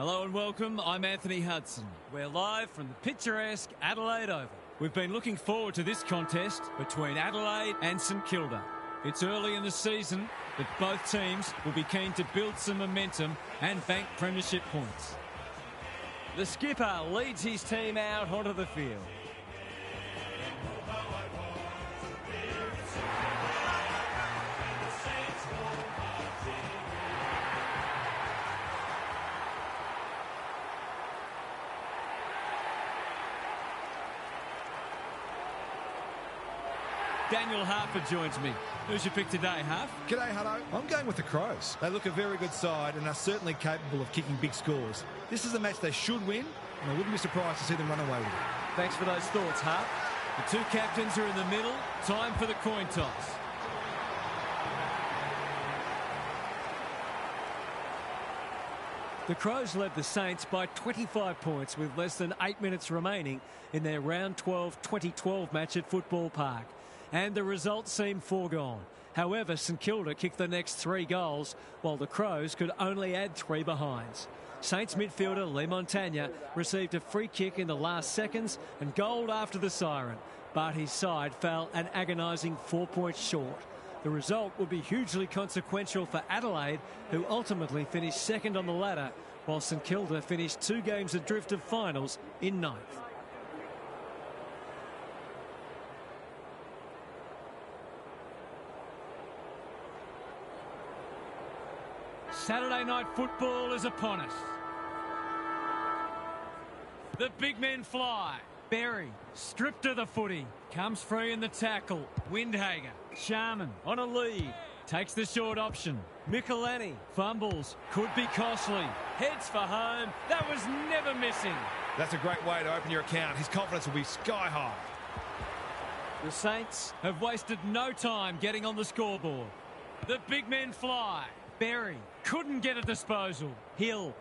Hello and welcome, I'm Anthony Hudson. We're live from the picturesque Adelaide Oval. We've been looking forward to this contest between Adelaide and St Kilda. It's early in the season, but both teams will be keen to build some momentum and bank premiership points. The skipper leads his team out onto the field. Daniel Harper joins me. Who's your pick today, Harp? G'day, Hutto. I'm going with the Crows. They look a very good side and are certainly capable of kicking big scores. This is a match they should win, and I wouldn't be surprised to see them run away with it. Thanks for those thoughts, Harp. The two captains are in the middle. Time for the coin toss. The Crows led the Saints by 25 points with less than 8 minutes remaining in their Round 12 2012 match at Football Park. And the result seemed foregone. However, St Kilda kicked the next 3 goals, while the Crows could only add 3 behinds. Saints midfielder Lee Montagna received a free kick in the last seconds and goal after the siren, but his side fell an agonising 4 points short. The result would be hugely consequential for Adelaide, who ultimately finished second on the ladder, while St Kilda finished 2 games adrift of finals in 9th. Saturday night football is upon us. The big men fly. Berry, stripped of the footy, comes free in the tackle. Windhager, Sharman on a lead, takes the short option. Michelani fumbles, could be costly. Heads for home, that was never missing. That's a great way to open your account. His confidence will be sky high. The Saints have wasted no time getting on the scoreboard. The big men fly. Berry couldn't get a disposal. Hill.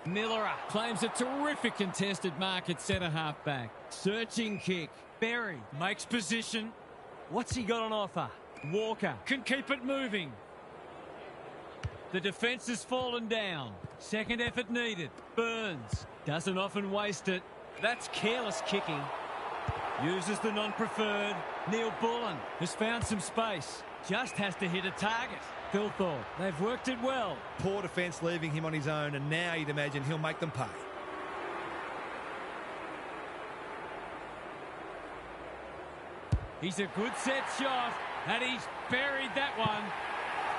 Miller claims a terrific contested mark at centre-half back. Searching kick. Berry makes position. What's he got on offer? Walker can keep it moving. The defence has fallen down. Second effort needed. Burns doesn't often waste it. That's careless kicking. Uses the non-preferred. Neil Bullen has found some space. Just has to hit a target. Thilthorpe, they've worked it well. Poor defence leaving him on his own, and now you'd imagine he'll make them pay. He's a good set shot, and he's buried that one.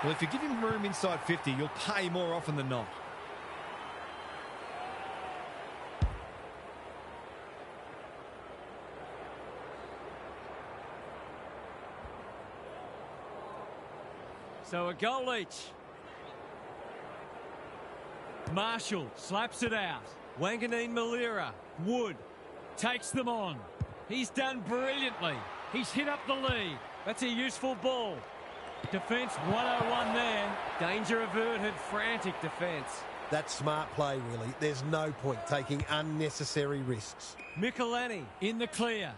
Well, if you give him room inside 50, you'll pay more often than not. So a goal each. Marshall slaps it out. Wanganeen Malira. Wood takes them on. He's done brilliantly. He's hit up the lead. That's a useful ball. Defence 101 there. Danger averted, frantic defence. That's smart play, really. There's no point taking unnecessary risks. Michelani in the clear.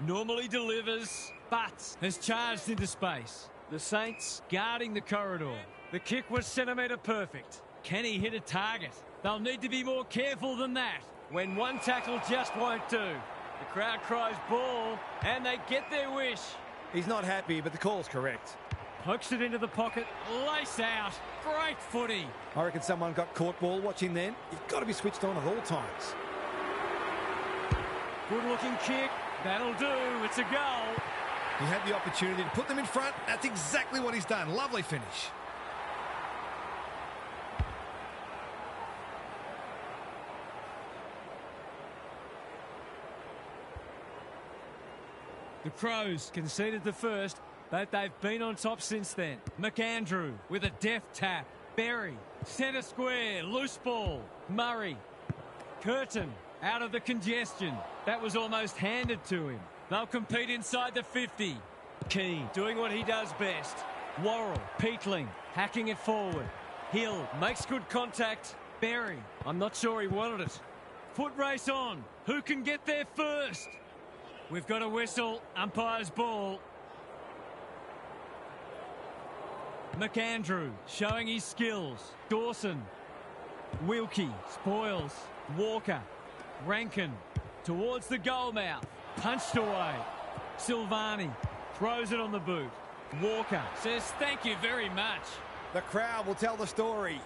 Normally delivers, but has charged into space. The Saints guarding the corridor. The kick was centimetre perfect. Can he hit a target? They'll need to be more careful than that. When one tackle just won't do. The crowd cries ball, and they get their wish. He's not happy, but the call's correct. Pokes it into the pocket. Lace out. Great footy. I reckon someone got caught ball watching then. You've got to be switched on at all times. Good looking kick. That'll do. It's a goal. He had the opportunity to put them in front. That's exactly what he's done. Lovely finish. The Crows conceded the first, but they've been on top since then. McAndrew with a deft tap. Berry, centre square, loose ball. Murray. Curtin out of the congestion. That was almost handed to him. They'll compete inside the 50. Keane doing what he does best. Worrell, Peatling, hacking it forward. Hill makes good contact. Berry, I'm not sure he wanted it. Foot race on. Who can get there first? We've got a whistle. Umpire's ball. McAndrew showing his skills. Dawson Wilkie spoils. Walker. Rankin towards the goal mouth. Punched away. Silvani throws it on the boot. Walker says thank you very much. The crowd will tell the story.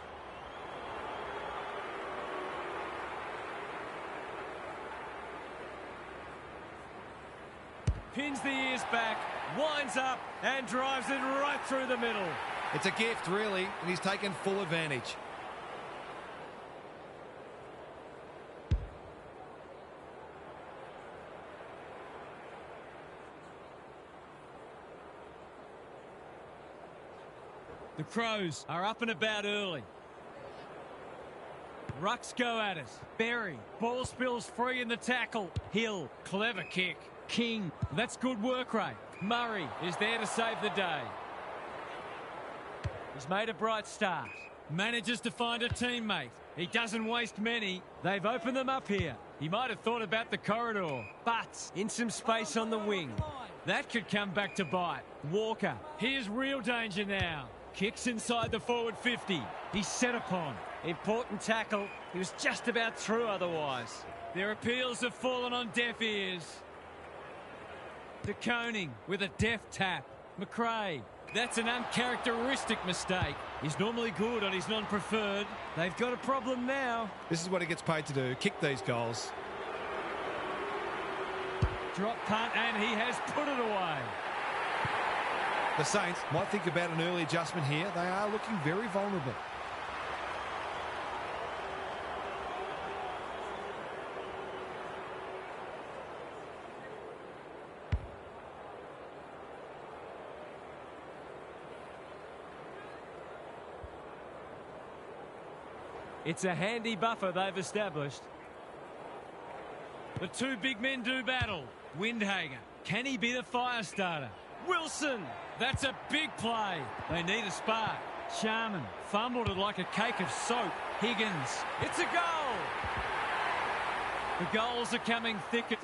Pins the ears back, winds up and drives it right through the middle. It's a gift, really, and he's taken full advantage. The Crows are up and about early. Rucks go at it. Berry. Ball spills free in the tackle. Hill. Clever kick. King. That's good work rate. Murray is there to save the day. He's made a bright start. Manages to find a teammate. He doesn't waste many. They've opened them up here. He might have thought about the corridor. But in some space on the wing. That could come back to bite. Walker. Here's real danger now. Kicks inside the forward 50. He's set upon. Important tackle. He was just about through otherwise. Their appeals have fallen on deaf ears. De Koning with a deft tap. McRae. That's an uncharacteristic mistake. He's normally good on his non-preferred. They've got a problem now. This is what he gets paid to do, kick these goals. Drop punt and he has put it away. The Saints might think about an early adjustment here. They are looking very vulnerable. It's a handy buffer they've established. The two big men do battle. Windhager. Can he be the fire starter? Wilson. That's a big play. They need a spark. Sharman fumbled it like a cake of soap. Higgins. It's a goal. The goals are coming thick.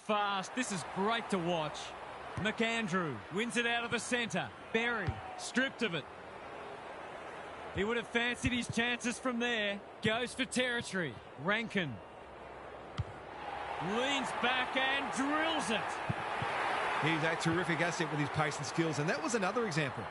Fast. This is great to watch. McAndrew wins it out of the centre. Berry stripped of it. He would have fancied his chances from there. Goes for territory. Rankin leans back and drills it. He's a terrific asset with his pace and skills, and that was another example.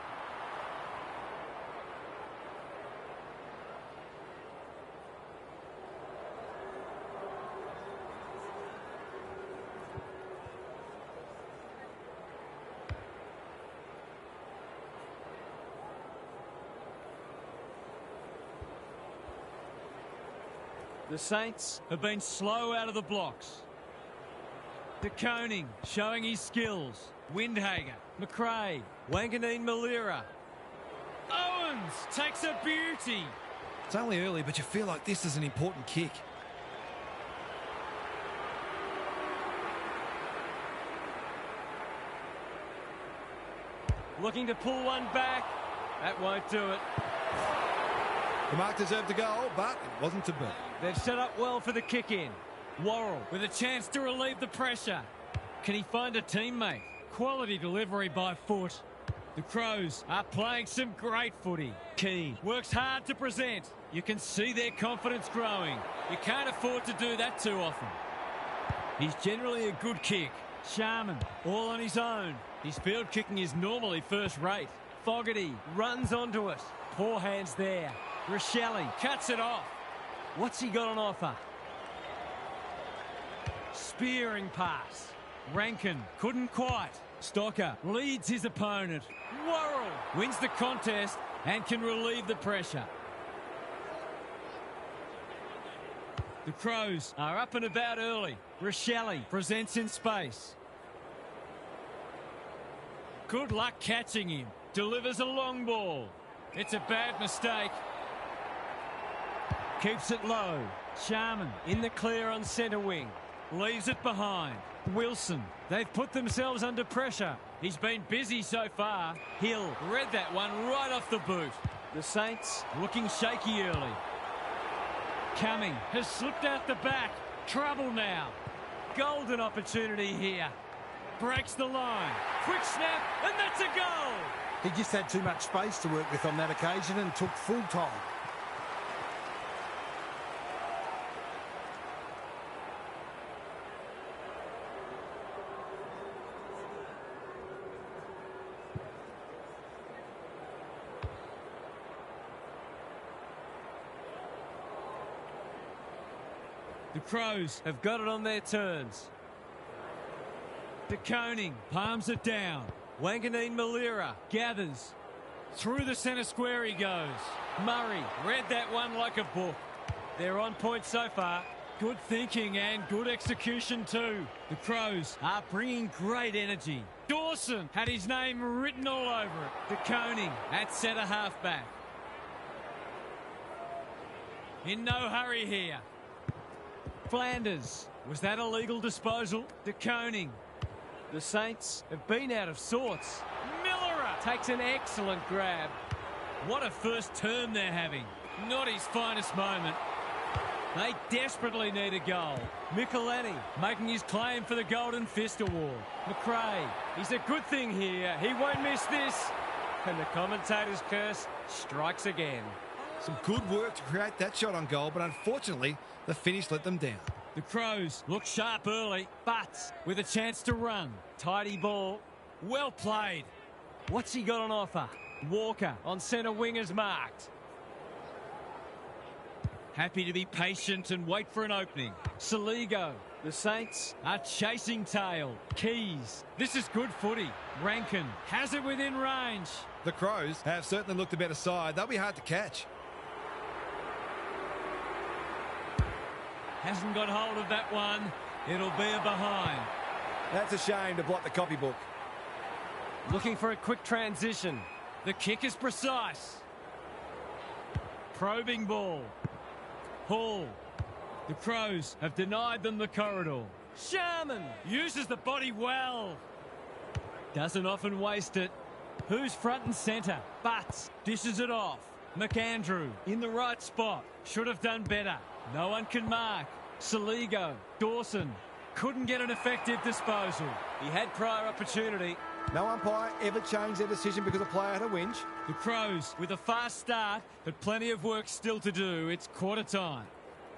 The Saints have been slow out of the blocks. De Koning showing his skills. Windhager, McRae, Wanganeen Malira. Owens takes a beauty. It's only early, but you feel like this is an important kick. Looking to pull one back. That won't do it. The mark deserved a goal, but it wasn't to be. They've set up well for the kick-in. Worrell with a chance to relieve the pressure. Can he find a teammate? Quality delivery by foot. The Crows are playing some great footy. Keane works hard to present. You can see their confidence growing. You can't afford to do that too often. He's generally a good kick. Sharman all on his own. His field kicking is normally first rate. Fogarty runs onto it. Poor hands there. Rochelle cuts it off. What's he got on offer? Spearing pass. Rankin couldn't quite. Stocker leads his opponent. Worrell wins the contest and can relieve the pressure. The Crows are up and about early. Rochelle presents in space. Good luck catching him. Delivers a long ball. It's a bad mistake. Keeps it low. Sharman in the clear on centre wing. leaves it behind. Wilson, they've put themselves under pressure. He's been busy so far. Hill Read that one right off the boot. The Saints looking shaky early. Cumming has slipped out the back. Trouble now. Golden opportunity here. Breaks the line. Quick snap, and that's a goal. He just had too much space to work with on that occasion and took full time. The Crows have got it on their turns. De Koning palms it down. Wanganeen Malira gathers. Through the centre square he goes. Murray read that one like a book. They're on point so far. Good thinking and good execution too. The Crows are bringing great energy. Dawson had his name written all over it. De Koning at centre half-back. In no hurry here. Flanders. Was that a legal disposal? De Koning. The Saints have been out of sorts. Miller takes an excellent grab. What a first term they're having. Not his finest moment. They desperately need a goal. Michelini making his claim for the Golden Fist Award. McRae, he's a good thing here. He won't miss this. And the commentator's curse strikes again. Some good work to create that shot on goal, but unfortunately, the finish let them down. The Crows look sharp early, but with a chance to run. Tidy ball. Well played. What's he got on offer? Walker on centre wing is marked. Happy to be patient and wait for an opening. Saligo. The Saints are chasing tail. Keys. This is good footy. Rankin has it within range. The Crows have certainly looked a better side. They'll be hard to catch. Hasn't got hold of that one. It'll be a behind. That's a shame to block the copybook. Looking for a quick transition. The kick is precise. Probing ball. Hall. The Crows have denied them the corridor. Sharman uses the body well. Doesn't often waste it. Who's front and centre? Butts dishes it off. McAndrew in the right spot. Should have done better. No one can mark. Saligo. Dawson couldn't get an effective disposal. He had prior opportunity. No umpire ever changed their decision because a player had a whinge. The Crows with a fast start, but plenty of work still to do. It's quarter time.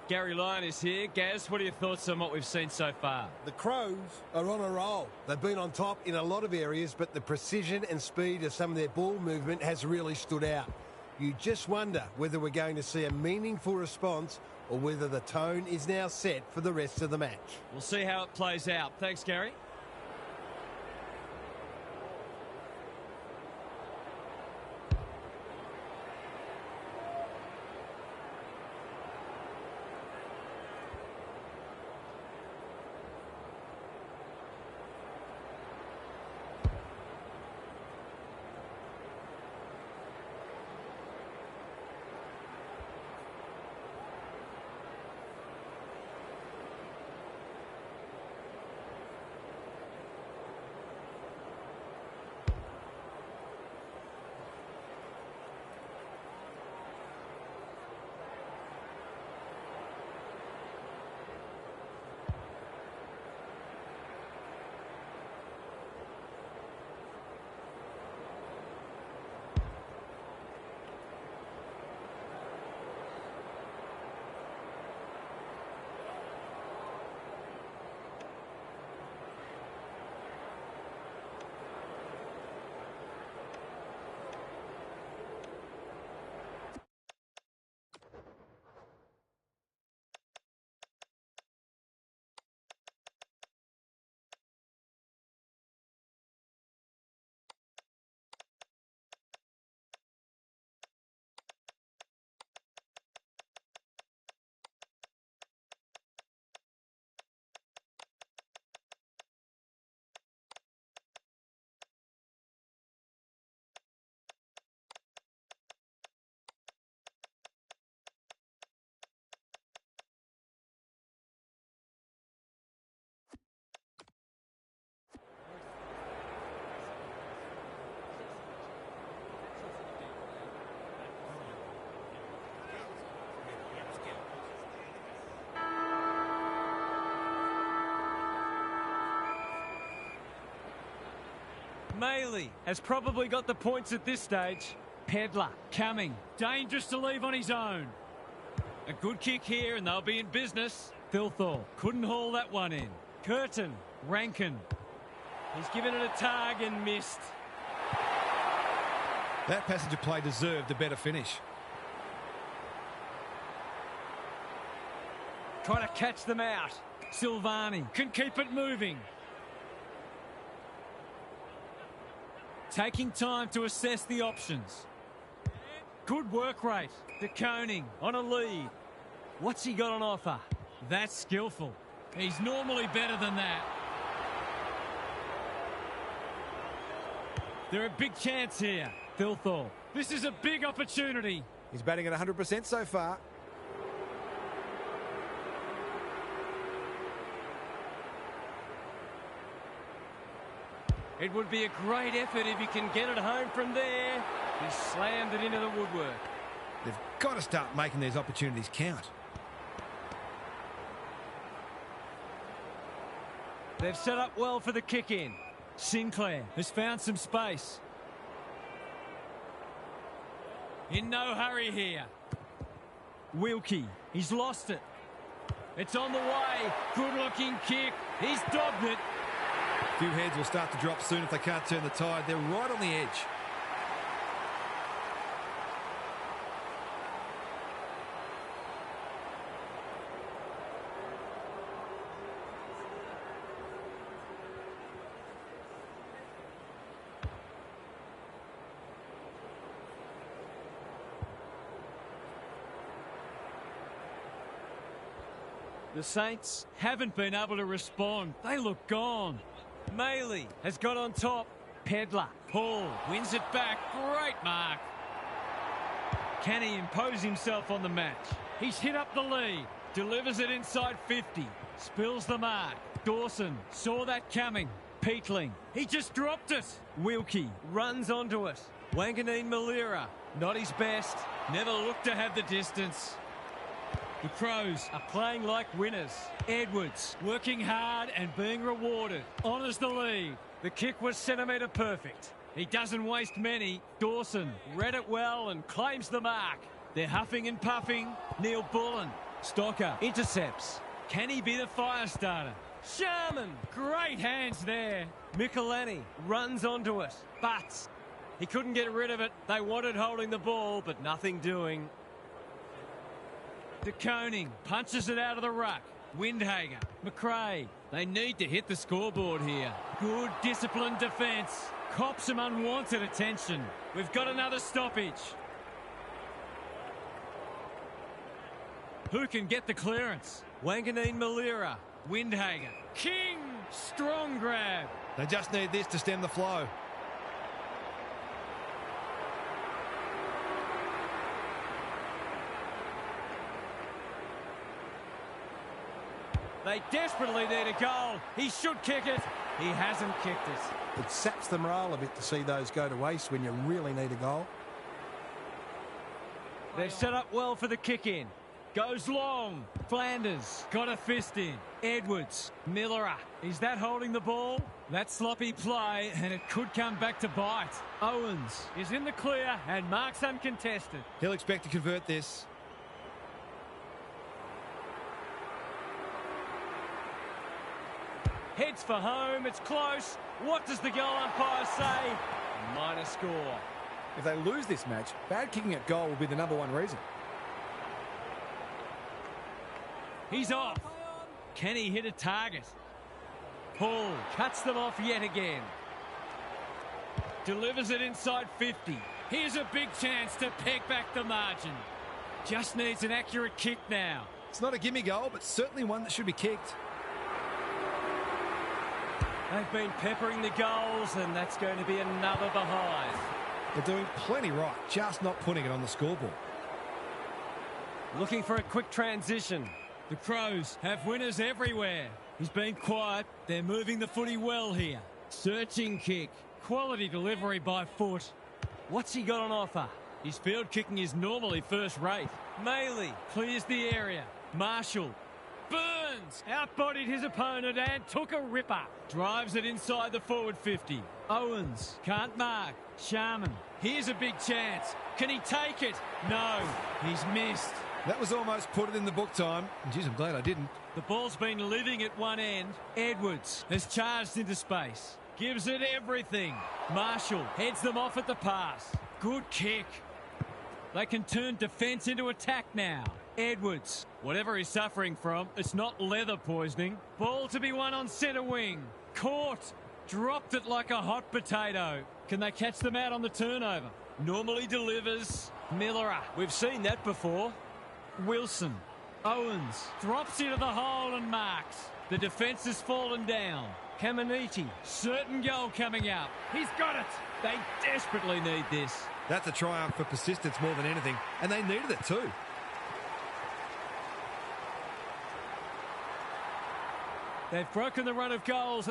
Gary Lyon is here. Gaz, what are your thoughts on what we've seen so far? The Crows are on a roll. They've been on top in a lot of areas, but the precision and speed of some of their ball movement has really stood out. You just wonder whether we're going to see a meaningful response or whether the tone is now set for the rest of the match. We'll see how it plays out. Thanks, Gary. Maley has probably got the points at this stage. Pedler coming. Dangerous to leave on his own. A good kick here and they'll be in business. Thilthorpe couldn't haul that one in. Curtin. Rankin. He's given it a tug and missed. That passage of play deserved a better finish. Trying to catch them out. Silvani can keep it moving. Taking time to assess the options. Good work rate. De Koning on a lead. What's he got on offer? That's skillful. He's normally better than that. They're a big chance here. Thilthorpe. This is a big opportunity. He's batting at 100% so far. It would be a great effort if he can get it home from there. He slammed it into the woodwork. They've got to start making these opportunities count. They've set up well for the kick in. Sinclair has found some space. In no hurry here. Wilkie, he's lost it. It's on the way. Good looking kick. He's dobbed it. A few heads will start to drop soon if they can't turn the tide. They're right on the edge. The Saints haven't been able to respond. They look gone. Maley has got on top. Pedler. Hall wins it back. Great mark. Can he impose himself on the match? He's hit up the lead. Delivers it inside 50. Spills the mark. Dawson saw that coming. Peatling. He just dropped it. Wilkie runs onto it. Wanganeen Malira. Not his best. Never looked to have the distance. The Crows are playing like winners. Edwards working hard and being rewarded. Honours the lead. The kick was centimetre perfect. He doesn't waste many. Dawson read it well and claims the mark. They're huffing and puffing. Neil Bullen. Stocker intercepts. Can he be the fire starter? Sharman. Great hands there. Michelani runs onto it. But he couldn't get rid of it. They wanted holding the ball, but nothing doing. De Koning punches it out of the ruck. Windhager, McRae. They need to hit the scoreboard here. Good disciplined defence. Cops some unwanted attention. We've got another stoppage. Who can get the clearance? Wanganeen Malira. Windhager. King. Strong grab. They just need this to stem the flow. They desperately need a goal. He should kick it. He hasn't kicked it. It saps the morale a bit to see those go to waste when you really need a goal. They've set up well for the kick in. Goes long. Flanders got a fist in. Edwards. Miller. Is that holding the ball? That's sloppy play and it could come back to bite. Owens is in the clear and marks uncontested. He'll expect to convert this. Heads for home. It's close. What does the goal umpire say? Minor score. If they lose this match, bad kicking at goal will be the #1 reason. He's off. Can he hit a target? Hall cuts them off yet again. Delivers it inside 50. Here's a big chance to peg back the margin. Just needs an accurate kick now. It's not a gimme goal, but certainly one that should be kicked. They've been peppering the goals, and that's going to be another behind. They're doing plenty right, just not putting it on the scoreboard. Looking for a quick transition. The Crows have winners everywhere. He's been quiet. They're moving the footy well here. Searching kick. Quality delivery by foot. What's he got on offer? His field kicking is normally first rate. Maley clears the area. Marshall Burns. Outbodied his opponent and took a ripper. Drives it inside the forward 50. Owens can't mark. Sharman. Here's a big chance. Can he take it? No, he's missed. That was almost put it in the book time. Geez, I'm glad I didn't. The ball's been living at one end. Edwards has charged into space. Gives it everything. Marshall heads them off at the pass. Good kick. They can turn defence into attack now. Edwards, whatever he's suffering from, it's not leather poisoning. Ball to be won on centre wing. Caught. Dropped it like a hot potato. Can they catch them out on the turnover? Normally delivers. Miller. We've seen that before. Wilson. Owens drops into the hole and marks. The defence has fallen down. Caminiti. Certain goal coming up. He's got it. They desperately need this. That's a triumph for persistence more than anything, and they needed it too. They've broken the run of goals.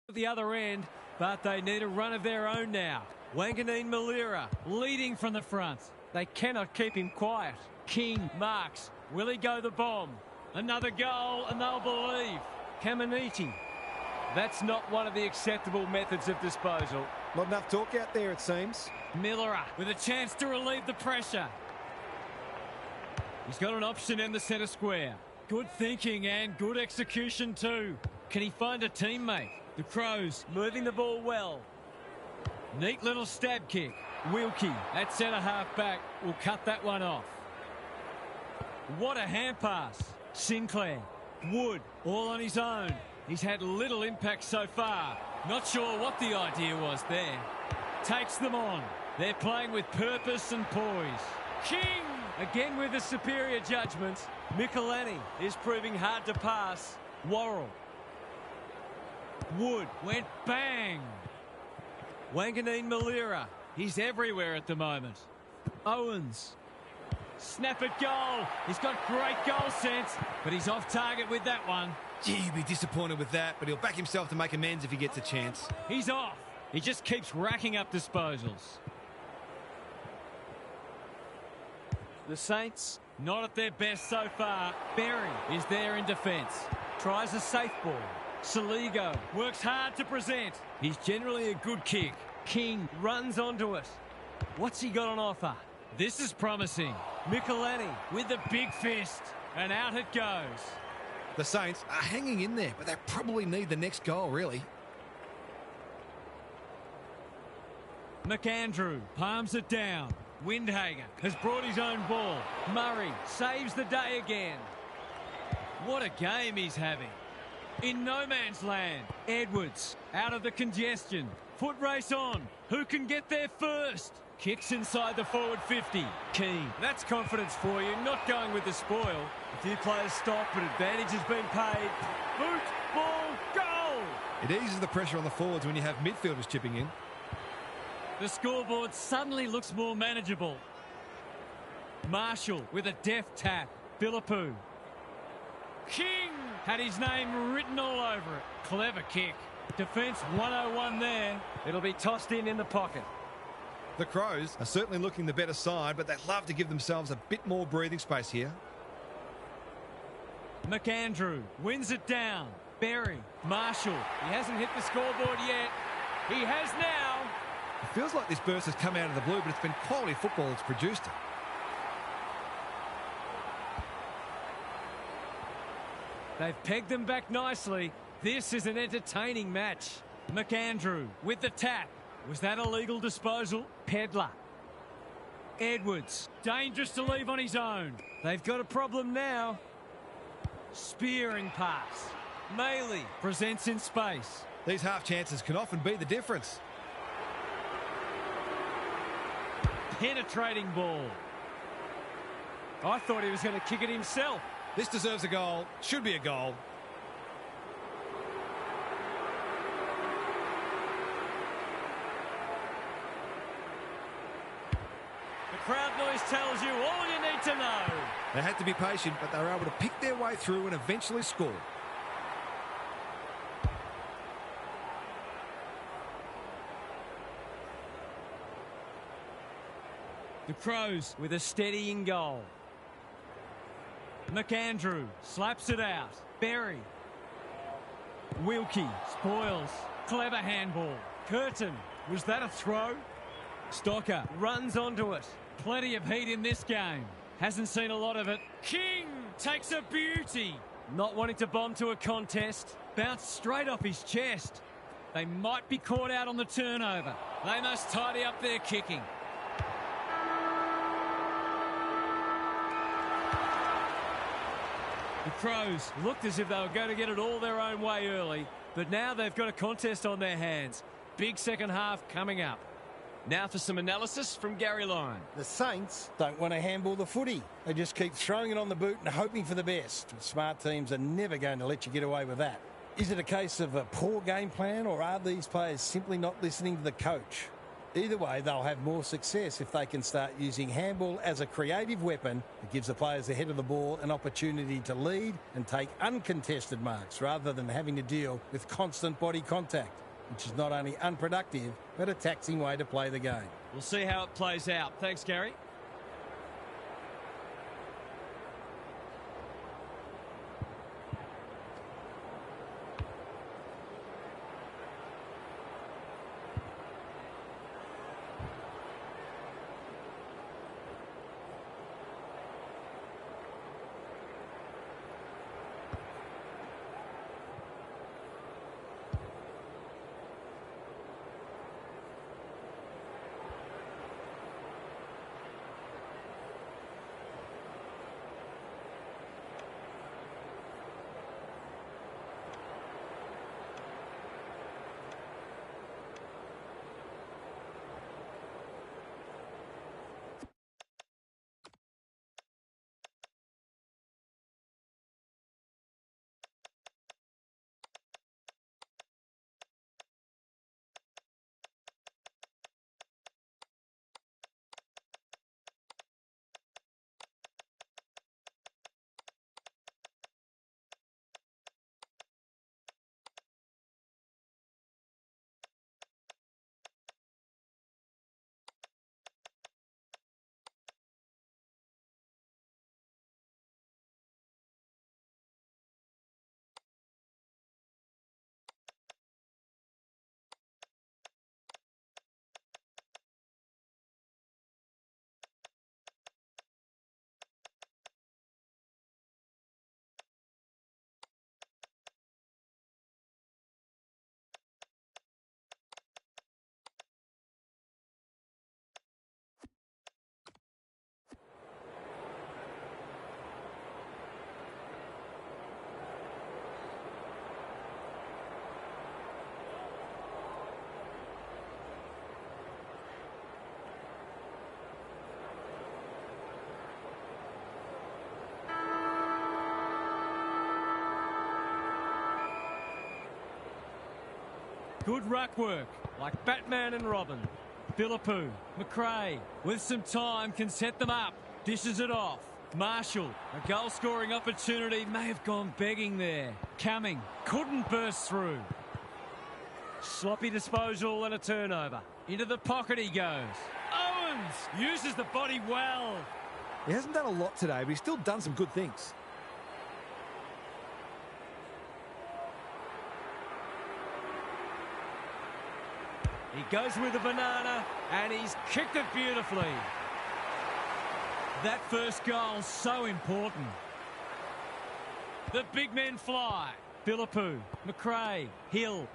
At the other end, but they need a run of their own now. Wanganeen Malira leading from the front. They cannot keep him quiet. King marks. Will he go the bomb? Another goal and they'll believe. Caminiti. That's not one of the acceptable methods of disposal. Not enough talk out there, it seems. Miller with a chance to relieve the pressure. He's got an option in the centre square. Good thinking and good execution too. Can he find a teammate? The Crows moving the ball well. Neat little stab kick. Wilkie, that centre half back, will cut that one off. What a hand pass. Sinclair. Wood, all on his own. He's had little impact so far. Not sure what the idea was there. Takes them on. They're playing with purpose and poise. King, again with a superior judgment. Michelani is proving hard to pass. Worrell. Wood went bang. Wanganeen Malira. He's everywhere at the moment. Owens. Snap at goal. He's got great goal sense, but he's off target with that one. Gee, he'd be disappointed with that, but he'll back himself to make amends if he gets a chance. He's off. He just keeps racking up disposals. The Saints, not at their best so far. Berry is there in defence. Tries a safe ball. Saligo works hard to present. He's generally a good kick. King runs onto it. What's he got on offer? This is promising. Michelani with the big fist. And out it goes. The Saints are hanging in there, but they probably need the next goal, really. McAndrew palms it down. Windhager has brought his own ball. Murray saves the day again. What a game he's having. In no man's land. Edwards out of the congestion. Foot race on. Who can get there first? Kicks inside the forward 50. Keane. That's confidence for you, not going with the spoil. A few players stop, but advantage has been paid. Boot, ball, goal! It eases the pressure on the forwards when you have midfielders chipping in. The scoreboard suddenly looks more manageable. Marshall with a deft tap. Philippou. King had his name written all over it. Clever kick. Defence 101 there. It'll be tossed in the pocket. The Crows are certainly looking the better side, but they'd love to give themselves a bit more breathing space here. McAndrew wins it down. Berry. Marshall. He hasn't hit the scoreboard yet. He has now. It feels like this burst has come out of the blue, but it's been quality football that's produced it. They've pegged them back nicely. This is an entertaining match. McAndrew with the tap. Was that a legal disposal? Pedler. Edwards. Dangerous to leave on his own. They've got a problem now. Spearing pass. Maley presents in space. These half chances can often be the difference. penetrating ball. I thought he was going to kick it himself. This deserves a goal. Should be a goal. The crowd noise tells you all you need to know. They had to be patient, but they were able to pick their way through and eventually score. The Crows with a steadying goal. McAndrew slaps it out. Berry. Wilkie spoils. Clever handball. Curtin. Was that a throw? Stocker runs onto it. Plenty of heat in this game. Hasn't seen a lot of it. King takes a beauty. Not wanting to bomb to a contest. Bounced straight off his chest. They might be caught out on the turnover. They must tidy up their kicking. The Crows looked as if they were going to get it all their own way early, but now they've got a contest on their hands. Big second half coming up. Now for some analysis from Gary Lyon. The Saints don't want to handball the footy. They just keep throwing it on the boot and hoping for the best. Smart teams are never going to let you get away with that. Is it a case of a poor game plan, or are these players simply not listening to the coach? Either way, they'll have more success if they can start using handball as a creative weapon that gives the players ahead of the ball an opportunity to lead and take uncontested marks rather than having to deal with constant body contact, which is not only unproductive but a taxing way to play the game. We'll see how it plays out. Thanks, Gary. Good ruck work, like Batman and Robin. Philippou, McRae, with some time, can set them up. Dishes it off. Marshall, a goal-scoring opportunity, may have gone begging there. Cumming, couldn't burst through. Sloppy disposal and a turnover. Into the pocket he goes. Owens uses the body well. He hasn't done a lot today, but he's still done some good things. He goes with the banana, and he's kicked it beautifully. That first goal, so important. The big men fly. Philippou, McRae, Hill.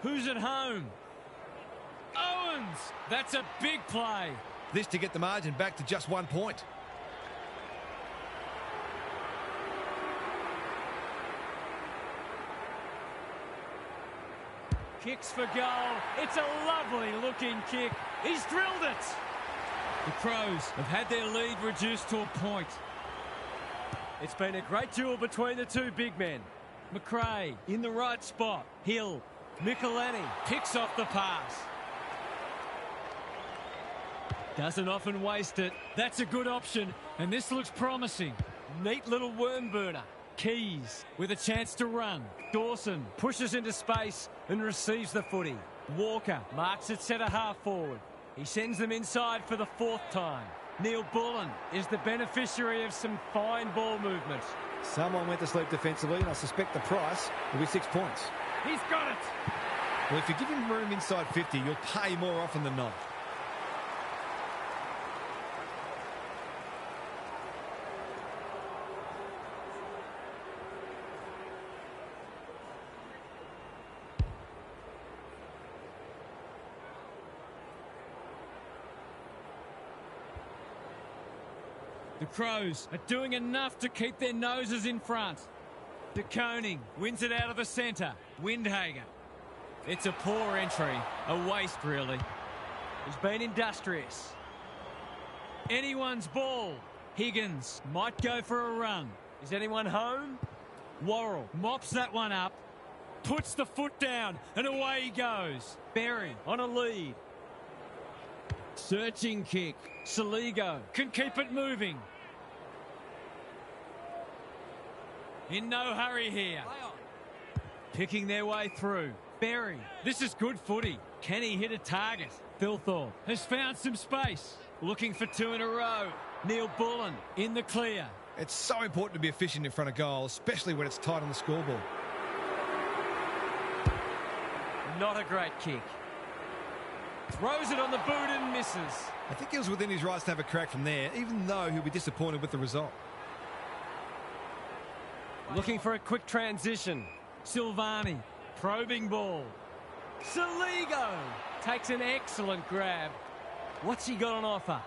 Who's at home? Owens! That's a big play. This to get the margin back to just 1 point. Kicks for goal. It's a lovely looking kick. He's drilled it. The Crows have had their lead reduced to a point. It's been a great duel between the two big men. McRae in the right spot. Hill. Michelani picks off the pass. Doesn't often waste it. That's a good option, and this looks promising. Neat little worm burner. Keys with a chance to run. Dawson pushes into space and receives the footy. Walker marks it centre half forward. He sends them inside for the fourth time. Neil Bullen is the beneficiary of some fine ball movement. Someone went to sleep defensively, and I suspect the price will be 6 points. He's got it. Well, if you give him room inside 50, you'll pay more often than not. The Crows are doing enough to keep their noses in front. De Koning wins it out of the centre. Windhager. It's a poor entry. A waste, really. He's been industrious. Anyone's ball. Higgins might go for a run. Is anyone home? Worrell mops that one up. Puts the foot down and away he goes. Berry on a lead. Searching kick. Saligo can keep it moving. In no hurry here. Picking their way through. Berry. This is good footy. Can he hit a target? Thilthorpe has found some space. Looking for two in a row. Neil Bullen in the clear. It's so important to be efficient in front of goal, especially when it's tight on the scoreboard. Not a great kick. Throws it on the boot and misses. I think he was within his rights to have a crack from there, even though he'll be disappointed with the result. Looking for a quick transition. Silvani, probing ball. Saligo takes an excellent grab. What's he got on offer?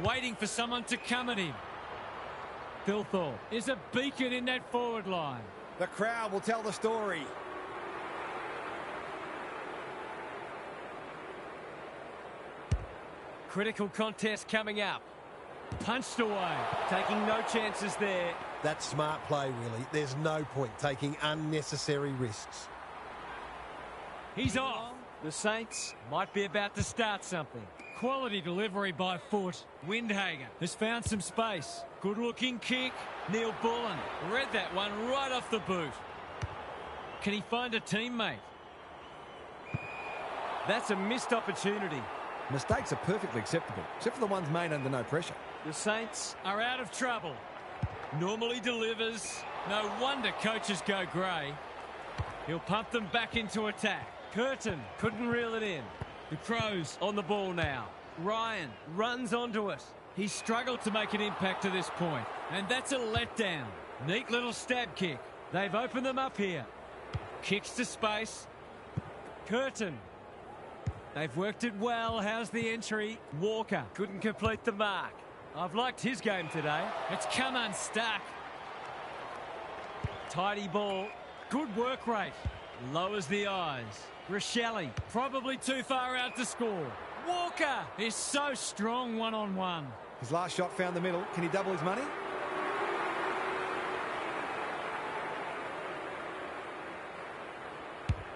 Waiting for someone to come at him. Thilthorpe is a beacon in that forward line. The crowd will tell the story. Critical contest coming up. Punched away. Taking no chances there. That's smart play, really. There's no point taking unnecessary risks. He's off. The Saints might be about to start something. Quality delivery by foot. Windhager has found some space. Good looking kick. Neil Bullen read that one right off the boot. Can he find a teammate? That's a missed opportunity. Mistakes are perfectly acceptable, except for the ones made under no pressure. The Saints are out of trouble. Normally delivers. No wonder coaches go grey. He'll pump them back into attack. Curtin couldn't reel it in. The Crows on the ball now. Ryan runs onto it. He's struggled to make an impact to this point, and that's a letdown. Neat little stab kick. They've opened them up here. Kicks to space. Curtin. They've worked it well. How's the entry? Walker couldn't complete the mark. I've liked his game today. It's come unstuck. Tidy ball. Good work rate. Lowers the eyes. Rochelle probably too far out to score. Walker is so strong one-on-one. His last shot found the middle. Can he double his money?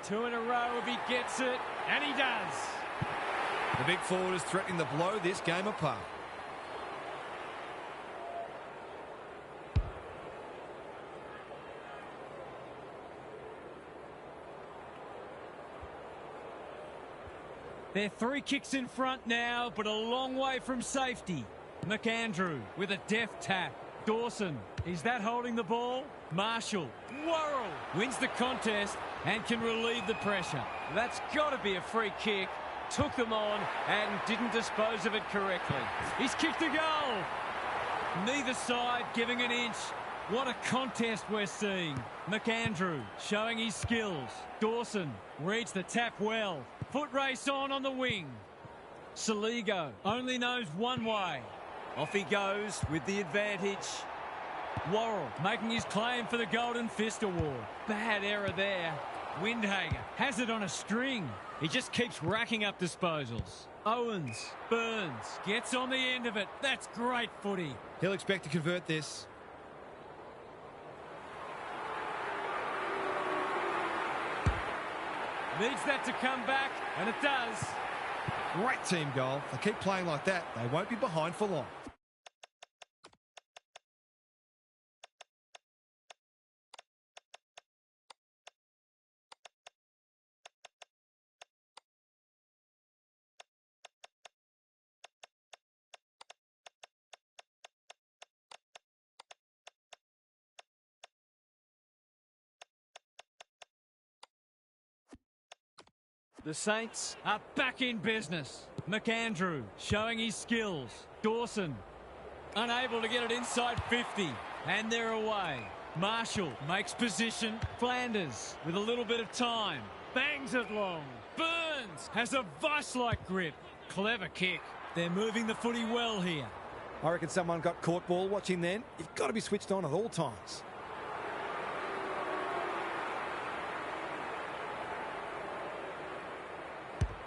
Two in a row if he gets it, and he does. The big forward is threatening to blow this game apart. They're 3 kicks in front now, but a long way from safety. McAndrew with a deft tap. Dawson, is that holding the ball? Marshall, Worrell wins the contest and can relieve the pressure. That's got to be a free kick. Took them on and didn't dispose of it correctly. He's kicked a goal. Neither side giving an inch. What a contest we're seeing. McAndrew showing his skills. Dawson reads the tap well. Foot race on the wing. Saligo only knows one way. Off he goes with the advantage. Worrell making his claim for the Golden Fist Award. Bad error there. Windhager has it on a string. He just keeps racking up disposals. Owens, Burns, gets on the end of it. That's great footy. He'll expect to convert this. Needs that to come back, and it does. Great team goal. If they keep playing like that, they won't be behind for long. The Saints are back in business. McAndrew showing his skills. Dawson unable to get it inside 50. And they're away. Marshall makes position. Flanders with a little bit of time. Bangs it long. Burns has a vice-like grip. Clever kick. They're moving the footy well here. I reckon someone got caught ball watching then. You've got to be switched on at all times.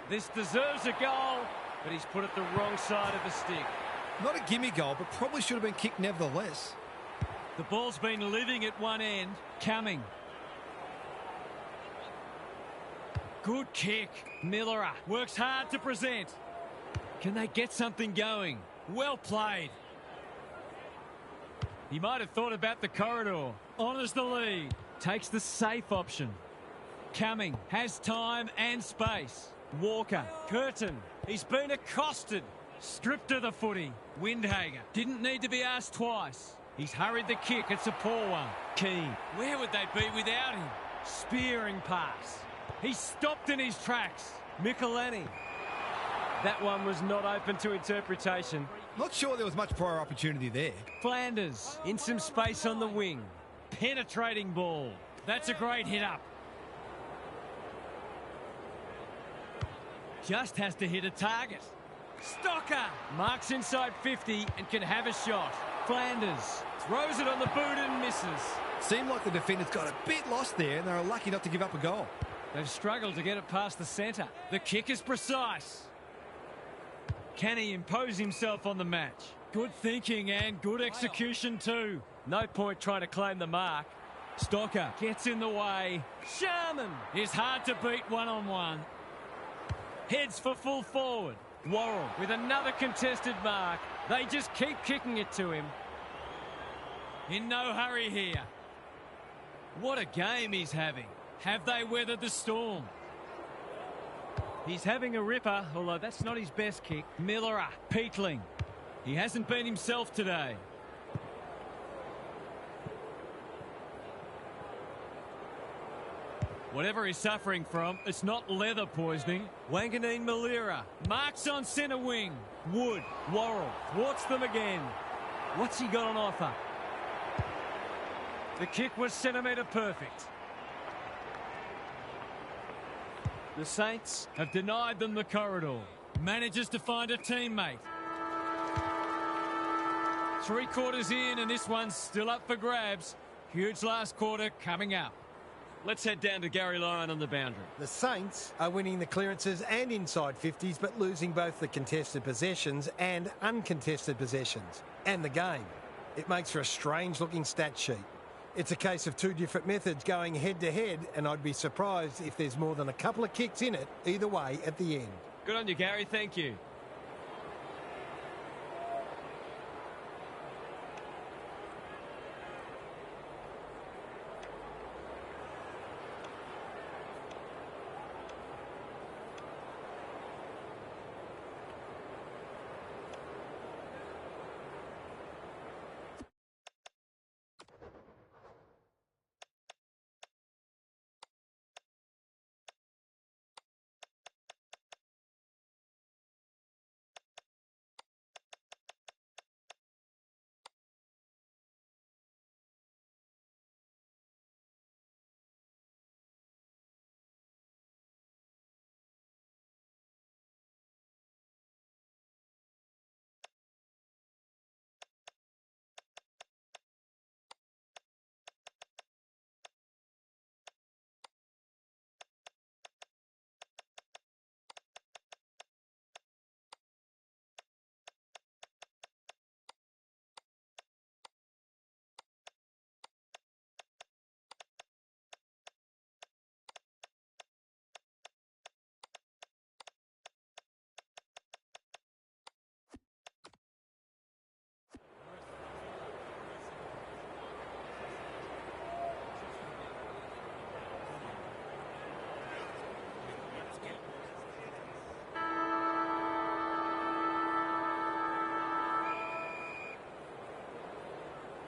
This deserves a goal, but he's put it the wrong side of the stick. Not a gimme goal, but probably should have been kicked nevertheless. The ball's been living at one end. Coming. Good kick. Miller works hard to present. Can they get something going? Well played. He might have thought about the corridor. Honours the lead. Takes the safe option. Coming. Has time and space. Walker. Curtin. He's been accosted. Stripped of the footy. Windhager. Didn't need to be asked twice. He's hurried the kick. It's a poor one. Keane. Where would they be without him? Spearing pass. He's stopped in his tracks. Michelini. That one was not open to interpretation. Not sure there was much prior opportunity there. Flanders in some space on the wing. Penetrating ball. That's a great hit up. Just has to hit a target. Stocker marks inside 50 and can have a shot. Flanders throws it on the boot and misses. Seemed like the defenders got a bit lost there and they were lucky not to give up a goal. They've struggled to get it past the centre. The kick is precise. Can he impose himself on the match? Good thinking and good execution too. No point trying to claim the mark. Stocker gets in the way. Sharman is hard to beat one-on-one. Heads for full forward. Worrell with another contested mark. They just keep kicking it to him. In no hurry here. What a game he's having. Have they weathered the storm? He's having a ripper, although that's not his best kick. Miller, Peatling. He hasn't been himself today. Whatever he's suffering from, it's not leather poisoning. Wanganeen Malira marks on centre wing. Wood, Worrell thwarts them again. What's he got on offer? The kick was centimetre perfect. The Saints have denied them the corridor. Manages to find a teammate. 3 quarters in and this one's still up for grabs. Huge last quarter coming up. Let's head down to Gary Lyon on the boundary. The Saints are winning the clearances and inside 50s, but losing both the contested possessions and uncontested possessions. And the game. It makes for a strange-looking stat sheet. It's a case of 2 different methods going head-to-head, and I'd be surprised if there's more than a couple of kicks in it either way at the end. Good on you, Gary. Thank you.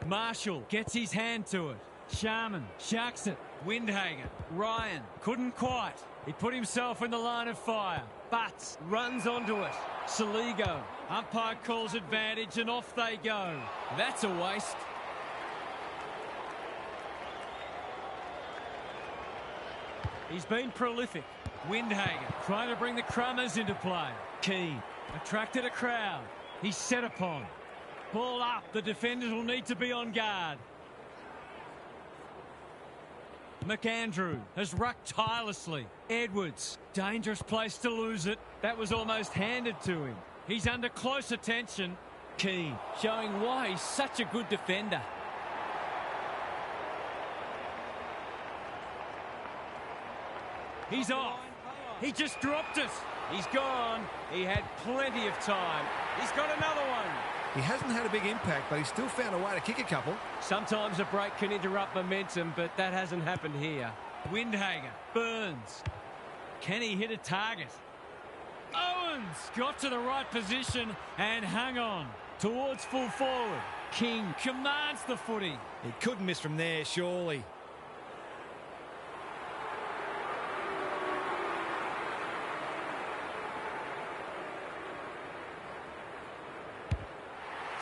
Marshall gets his hand to it. Sharman sharks it. Windhager. Ryan couldn't quite. He put himself in the line of fire. Butts runs onto it. Saligo. Umpire calls advantage and off they go. That's a waste. He's been prolific. Windhager trying to bring the Crummers into play. Keane attracted a crowd. He's set upon. Ball up. The defenders will need to be on guard. McAndrew has rucked tirelessly. Edwards, dangerous place to lose it. That was almost handed to him. He's under close attention. Keane showing why he's such a good defender. He's off. He just dropped it. He's gone. He had plenty of time. He's got another one. He hasn't had a big impact, but he's still found a way to kick a couple. Sometimes a break can interrupt momentum, but that hasn't happened here. Windhager, Burns. Can he hit a target? Owens got to the right position and hung on towards full forward. King commands the footy. He couldn't miss from there, surely.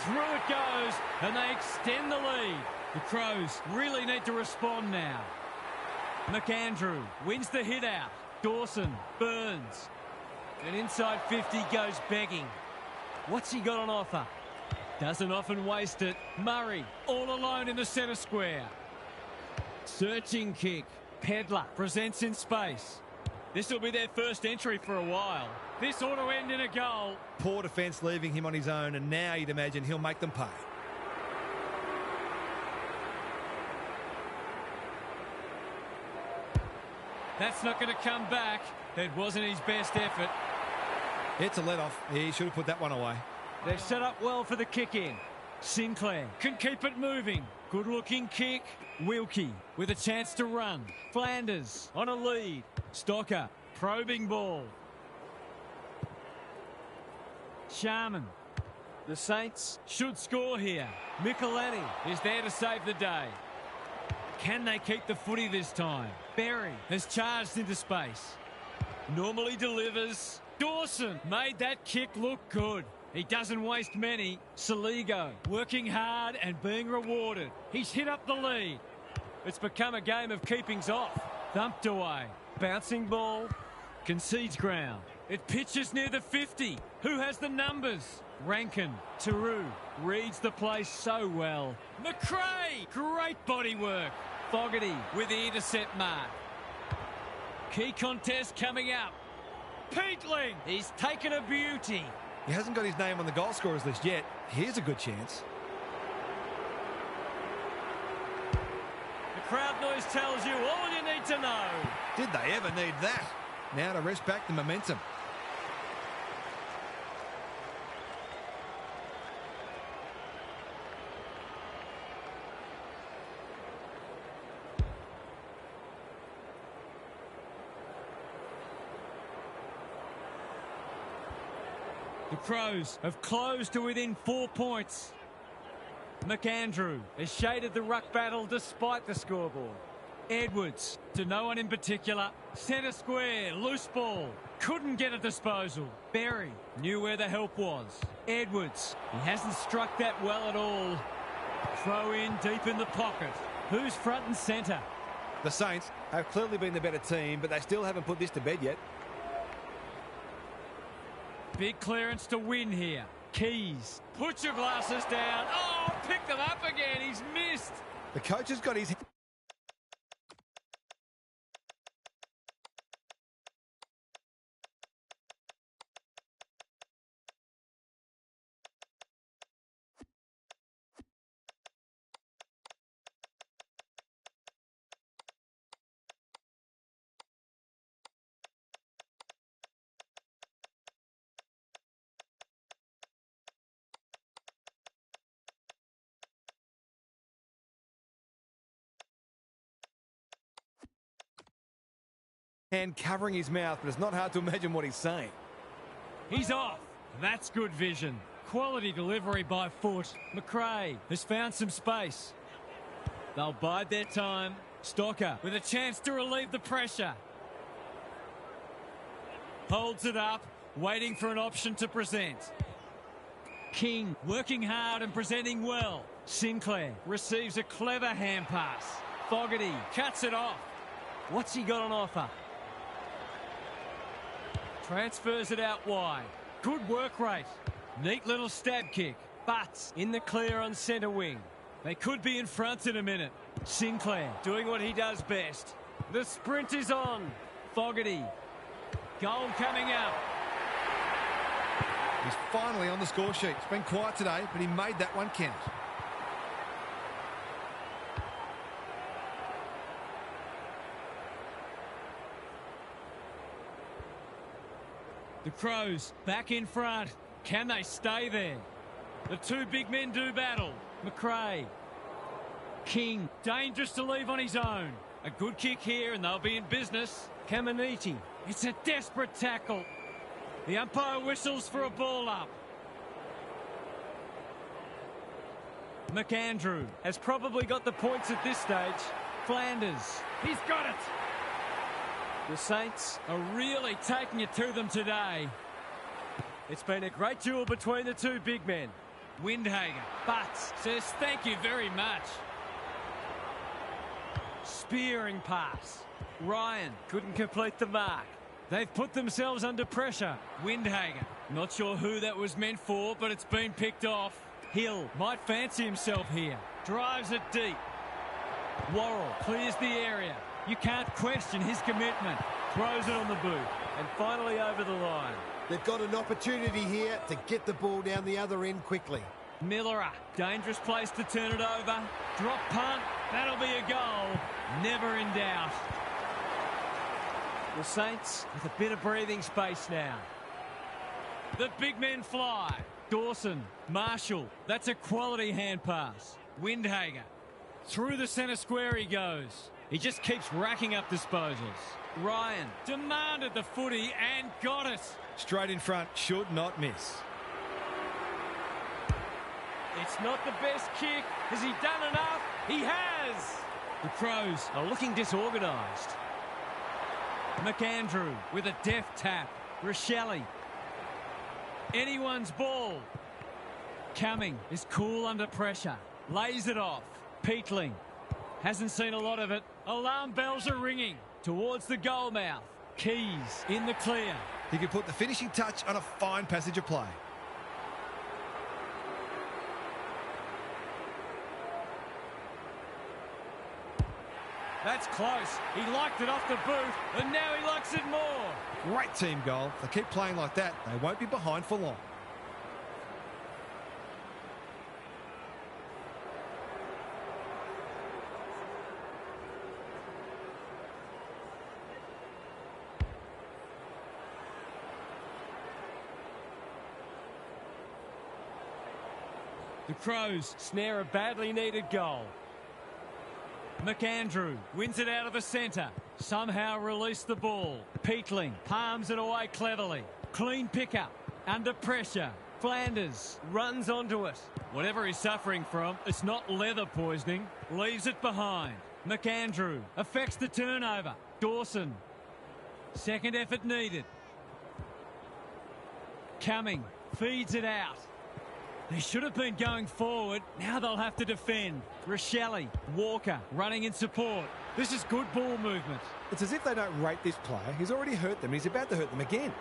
Through it goes, and they extend the lead. The Crows really need to respond now. McAndrew wins the hit out. Dawson, Burns. And inside 50 goes begging. What's he got on offer? Doesn't often waste it. Murray all alone in the centre square. Searching kick. Pedler presents in space. This will be their first entry for a while. This ought to end in a goal. Poor defence leaving him on his own, and now you'd imagine he'll make them pay. That's not going to come back. It wasn't his best effort. It's a let-off. He should have put that one away. They've set up well for the kick-in. Sinclair can keep it moving. Good-looking kick. Wilkie with a chance to run. Flanders on a lead. Stocker, probing ball. Sharman. The Saints should score here. Michelini is there to save the day. Can they keep the footy this time? Berry has charged into space. Normally delivers. Dawson made that kick look good. He doesn't waste many. Saligo working hard and being rewarded. He's hit up the lead. It's become a game of keepings off. Thumped away. Bouncing ball. Concedes ground. It pitches near the 50. Who has the numbers? Rankin. Taru reads the play so well. McRae. Great body work. Fogarty with the intercept mark. Key contest coming up. Peatling. He's taken a beauty. He hasn't got his name on the goal scorers list yet. Here's a good chance. The crowd noise tells you all you need to know. Did they ever need that? Now to rest back the momentum. The Crows have closed to within 4 points. McAndrew has shaded the ruck battle despite the scoreboard. Edwards, to no one in particular. Centre square, loose ball. Couldn't get a disposal. Berry knew where the help was. Edwards, he hasn't struck that well at all. Throw in deep in the pocket. Who's front and centre? The Saints have clearly been the better team, but they still haven't put this to bed yet. Big clearance to win here. Keys. Put your glasses down. Oh, pick them up again. He's missed. The coach has got his... and covering his mouth, but it's not hard to imagine what he's saying. He's off. That's good vision. Quality delivery by foot. McRae has found some space. They'll bide their time. Stocker with a chance to relieve the pressure. Holds it up, waiting for an option to present. King working hard and presenting well. Sinclair receives a clever hand pass. Fogarty cuts it off. What's he got on offer? Transfers it out wide. Good work rate. Neat little stab kick. But in the clear on centre wing. They could be in front in a minute. Sinclair doing what he does best. The sprint is on. Fogarty. Goal coming up. He's finally on the score sheet. It's been quiet today, but he made that one count. The Crows back in front. Can they stay there? The two big men do battle. McRae. King, dangerous to leave on his own. A good kick here and they'll be in business. Caminiti. It's a desperate tackle. The umpire whistles for a ball up. McAndrew has probably got the points at this stage. Flanders. He's got it. The Saints are really taking it to them today. It's been a great duel between the two big men. Windhager, but says thank you very much. Spearing pass. Ryan couldn't complete the mark. They've put themselves under pressure. Windhager, not sure who that was meant for, but it's been picked off. Hill might fancy himself here. Drives it deep. Worrell clears the area. You can't question his commitment. Throws it on the boot. And finally over the line. They've got an opportunity here to get the ball down the other end quickly. Millerer, dangerous place to turn it over. Drop punt, that'll be a goal. Never in doubt. The Saints with a bit of breathing space now. The big men fly. Dawson, Marshall, that's a quality hand pass. Windhager, through the centre square he goes. He just keeps racking up disposals. Ryan demanded the footy and got it. Straight in front, should not miss. It's not the best kick. Has he done enough? He has. The Crows are looking disorganised. McAndrew with a deft tap. Rochelle. Anyone's ball. Cumming is cool under pressure. Lays it off. Peatling. Hasn't seen a lot of it. Alarm bells are ringing. Towards the goal mouth. Keys in the clear. He could put the finishing touch on a fine passage of play. That's close. He liked it off the boot, and now he likes it more. Great team goal. If they keep playing like that, they won't be behind for long. The Crows snare a badly needed goal. McAndrew wins it out of the centre. Somehow release the ball. Peatling palms it away cleverly. Clean pickup. Under pressure. Flanders runs onto it. Whatever he's suffering from, it's not leather poisoning. Leaves it behind. McAndrew affects the turnover. Dawson. Second effort needed. Cumming feeds it out. They should have been going forward. Now they'll have to defend. Rochelle, Walker running in support. This is good ball movement. It's as if they don't rate this player. He's already hurt them. He's about to hurt them again.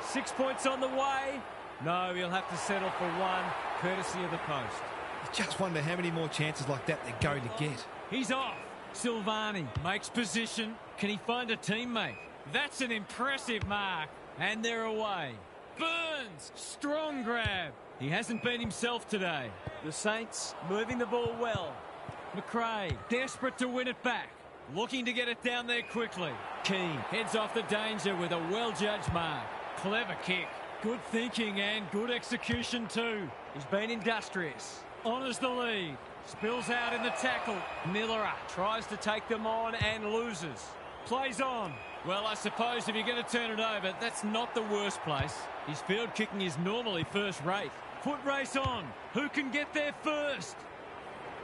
6 points on the way. No, he'll have to settle for one, courtesy of the post. I just wonder how many more chances like that they're going to get. He's off. Silvani makes position. Can he find a teammate? That's an impressive mark. And they're away. Burns, strong grab. He hasn't been himself today. The Saints moving the ball well. McRae, desperate to win it back. Looking to get it down there quickly. Keane heads off the danger with a well-judged mark. Clever kick. Good thinking and good execution too. He's been industrious. Honours the lead. Spills out in the tackle. Millerer tries to take them on and loses. Plays on. Well, I suppose if you're going to turn it over, that's not the worst place. His field kicking is normally first rate. Foot race on. Who can get there first?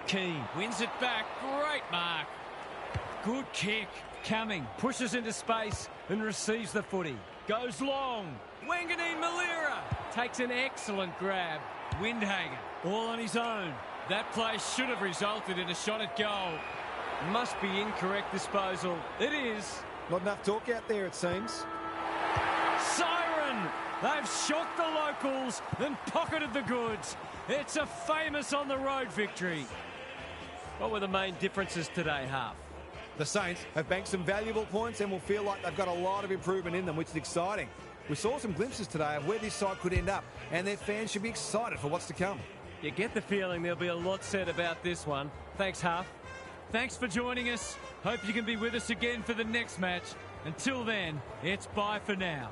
Keane wins it back. Great mark. Good kick. Cumming pushes into space and receives the footy. Goes long. Wanganeen Malira takes an excellent grab. Windhager all on his own. That play should have resulted in a shot at goal. Must be incorrect disposal. It is. Not enough talk out there, it seems. Siren! They've shocked the locals and pocketed the goods. It's a famous on-the-road victory. What were the main differences today, Half? The Saints have banked some valuable points and will feel like they've got a lot of improvement in them, which is exciting. We saw some glimpses today of where this side could end up, and their fans should be excited for what's to come. You get the feeling there'll be a lot said about this one. Thanks, Half. Thanks for joining us. Hope you can be with us again for the next match. Until then, it's bye for now.